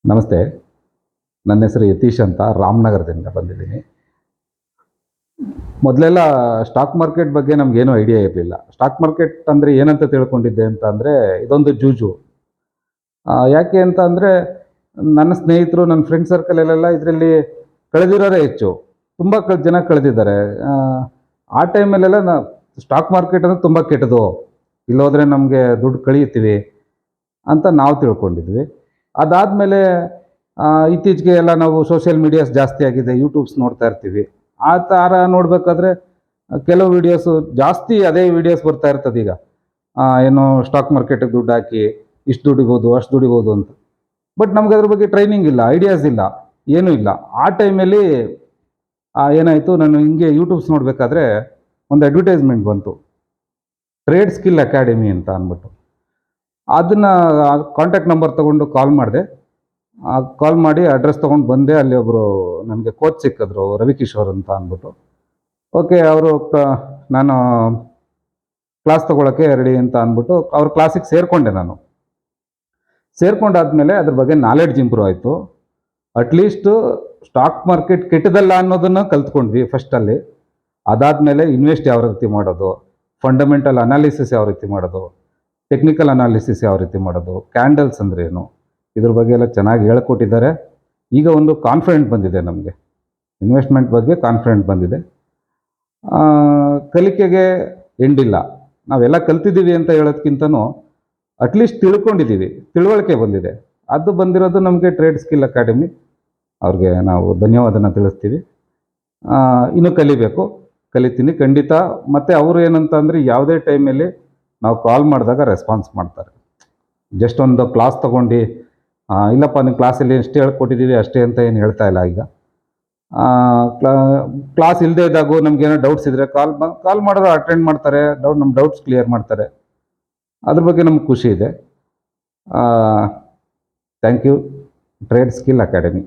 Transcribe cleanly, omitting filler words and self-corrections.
ನಮಸ್ತೆ. ನನ್ನ ಹೆಸರು ಯತೀಶ್ ಅಂತ ರಾಮನಗರದಿಂದ ಬಂದಿದ್ದೀನಿ. ಮೊದಲೆಲ್ಲ ಸ್ಟಾಕ್ ಮಾರ್ಕೆಟ್ ಬಗ್ಗೆ ನಮಗೇನು ಐಡಿಯಾ ಇರಲಿಲ್ಲ. ಸ್ಟಾಕ್ ಮಾರ್ಕೆಟ್ ಅಂದರೆ ಏನಂತ ತಿಳ್ಕೊಂಡಿದ್ದೆ ಅಂತ ಅಂದರೆ ಇದೊಂದು ಜೂಜು. ಯಾಕೆ ಅಂತ ಅಂದರೆ ನನ್ನ ಸ್ನೇಹಿತರು, ನನ್ನ ಫ್ರೆಂಡ್ ಸರ್ಕಲಲ್ಲೆಲ್ಲ ಇದರಲ್ಲಿ ಕಳೆದಿರೋರೇ ಹೆಚ್ಚು. ತುಂಬ ಜನ ಕಳೆದಿದ್ದಾರೆ. ಆ ಟೈಮಲ್ಲೆಲ್ಲ ಸ್ಟಾಕ್ ಮಾರ್ಕೆಟ್ ಅಂದರೆ ತುಂಬ ಕೆಟ್ಟದು. ಇಲ್ಲೋದ್ರೆ ನಮಗೆ ದುಡ್ಡು ಕಳೀತೀವಿ ಅಂತ ನಾವು ತಿಳ್ಕೊಂಡಿದ್ವಿ. ಅದಾದಮೇಲೆ ಇತ್ತೀಚೆಗೆ ಎಲ್ಲ ನಾವು ಸೋಷಿಯಲ್ ಮೀಡಿಯಾಸ್ ಜಾಸ್ತಿ ಆಗಿದೆ, ಯೂಟ್ಯೂಬ್ಸ್ ನೋಡ್ತಾ ಇರ್ತೀವಿ. ಆ ಥರ ನೋಡಬೇಕಾದ್ರೆ ಕೆಲವು ವೀಡಿಯೋಸು ಜಾಸ್ತಿ ಅದೇ ವೀಡಿಯೋಸ್ ಬರ್ತಾ ಇರ್ತದೀಗ. ಏನು ಸ್ಟಾಕ್ ಮಾರ್ಕೆಟಿಗೆ ದುಡ್ಡು ಹಾಕಿ ಇಷ್ಟು ದುಡಿಬೋದು, ಅಷ್ಟು ದುಡಿಬೋದು ಅಂತ. ಬಟ್ ನಮ್ಗೆ ಅದ್ರ ಬಗ್ಗೆ ಟ್ರೈನಿಂಗ್ ಇಲ್ಲ, ಐಡಿಯಾಸ್ ಇಲ್ಲ, ಏನೂ ಇಲ್ಲ. ಆ ಟೈಮಲ್ಲಿ ಏನಾಯಿತು, ನಾನು ಹಿಂಗೆ ಯೂಟ್ಯೂಬ್ಸ್ ನೋಡಬೇಕಾದ್ರೆ ಒಂದು ಅಡ್ವರ್ಟೈಸ್ಮೆಂಟ್ ಬಂತು, ಟ್ರೇಡ್ ಸ್ಕಿಲ್ ಅಕಾಡೆಮಿ ಅಂತ ಅಂದ್ಬಿಟ್ಟು. ಅದನ್ನು ಕಾಂಟ್ಯಾಕ್ಟ್ ನಂಬರ್ ತೊಗೊಂಡು ಕಾಲ್ ಮಾಡಿದೆ. ಕಾಲ್ ಮಾಡಿ ಅಡ್ರೆಸ್ ತೊಗೊಂಡು ಬಂದೆ. ಅಲ್ಲಿ ಒಬ್ಬರು ನನಗೆ ಕೋಚ್ ಸಿಕ್ಕಿದ್ರು, ರವಿಕಿಶೋರ್ ಅಂತ ಅಂದ್ಬಿಟ್ಟು. ಓಕೆ, ಅವರು ನಾನು ಕ್ಲಾಸ್ ತೊಗೊಳಕ್ಕೆ ರೆಡಿ ಅಂತ ಅಂದ್ಬಿಟ್ಟು ಅವ್ರ ಕ್ಲಾಸಿಗೆ ಸೇರಿಕೊಂಡೆ ನಾನು. ಸೇರ್ಕೊಂಡಾದ್ಮೇಲೆ ಅದ್ರ ಬಗ್ಗೆ ನಾಲೆಡ್ಜ್ ಇಂಪ್ರೂವ್ ಆಯಿತು. ಅಟ್ಲೀಸ್ಟು ಸ್ಟಾಕ್ ಮಾರ್ಕೆಟ್ ಕೆಟ್ಟದಲ್ಲ ಅನ್ನೋದನ್ನು ಕಲ್ತ್ಕೊಂಡ್ವಿ ಫಸ್ಟಲ್ಲಿ. ಅದಾದಮೇಲೆ ಇನ್ವೆಸ್ಟ್ ಯಾವ ರೀತಿ ಮಾಡೋದು, ಫಂಡಮೆಂಟಲ್ ಅನಾಲಿಸಿಸ್ ಯಾವ ರೀತಿ ಮಾಡೋದು, ಟೆಕ್ನಿಕಲ್ ಅನಾಲಿಸಿಸ್ ಯಾವ ರೀತಿ ಮಾಡೋದು, ಕ್ಯಾಂಡಲ್ಸ್ ಅಂದರೆ ಏನು, ಇದ್ರ ಬಗ್ಗೆ ಎಲ್ಲ ಚೆನ್ನಾಗಿ ಹೇಳ್ಕೊಟ್ಟಿದ್ದಾರೆ. ಈಗ ಒಂದು ಕಾನ್ಫಿಡೆಂಟ್ ಬಂದಿದೆ ನಮಗೆ, ಇನ್ವೆಸ್ಟ್ಮೆಂಟ್ ಬಗ್ಗೆ ಕಾನ್ಫಿಡೆಂಟ್ ಬಂದಿದೆ. ಕಲಿಕೆಗೆ ಎಂಡಿಲ್ಲ. ನಾವೆಲ್ಲ ಕಲ್ತಿದ್ದೀವಿ ಅಂತ ಹೇಳೋದಕ್ಕಿಂತನೂ ಅಟ್ಲೀಸ್ಟ್ ತಿಳ್ಕೊಂಡಿದ್ದೀವಿ, ತಿಳುವಳಿಕೆ ಬಂದಿದೆ. ಅದು ಬಂದಿರೋದು ನಮಗೆ ಟ್ರೇಡ್ ಸ್ಕಿಲ್ ಅಕಾಡೆಮಿ. ಅವ್ರಿಗೆ ನಾವು ಧನ್ಯವಾದನ ತಿಳಿಸ್ತೀವಿ. ಇನ್ನೂ ಕಲಿಬೇಕು, ಕಲಿತೀನಿ ಖಂಡಿತ. ಮತ್ತು ಅವರು ಏನಂತ ಅಂದರೆ ಯಾವುದೇ ಟೈಮಲ್ಲಿ ನಾವು ಕಾಲ್ ಮಾಡಿದಾಗ ರೆಸ್ಪಾನ್ಸ್ ಮಾಡ್ತಾರೆ. ಜಸ್ಟ್ ಒಂದು ಕ್ಲಾಸ್ ತೊಗೊಂಡು ಇಲ್ಲಪ್ಪ ನಿಮ್ಮ ಕ್ಲಾಸಲ್ಲಿ ಎಷ್ಟು ಹೇಳ್ಕೊಟ್ಟಿದ್ದೀವಿ ಅಷ್ಟೇ ಅಂತ ಏನು ಹೇಳ್ತಾ ಇಲ್ಲ. ಈಗ ಕ್ಲಾಸ್ ಇಲ್ಲದೆ ಇದ್ದಾಗೂ ನಮಗೇನೋ ಡೌಟ್ಸ್ ಇದ್ದರೆ ಕಾಲ್ ಮಾಡಿದ್ರೆ ಅಟೆಂಡ್ ಮಾಡ್ತಾರೆ, ನಮ್ಮ ಡೌಟ್ಸ್ ಕ್ಲಿಯರ್ ಮಾಡ್ತಾರೆ. ಅದ್ರ ಬಗ್ಗೆ ನಮ್ಗೆ ಖುಷಿ ಇದೆ. Thank you, trade skill academy.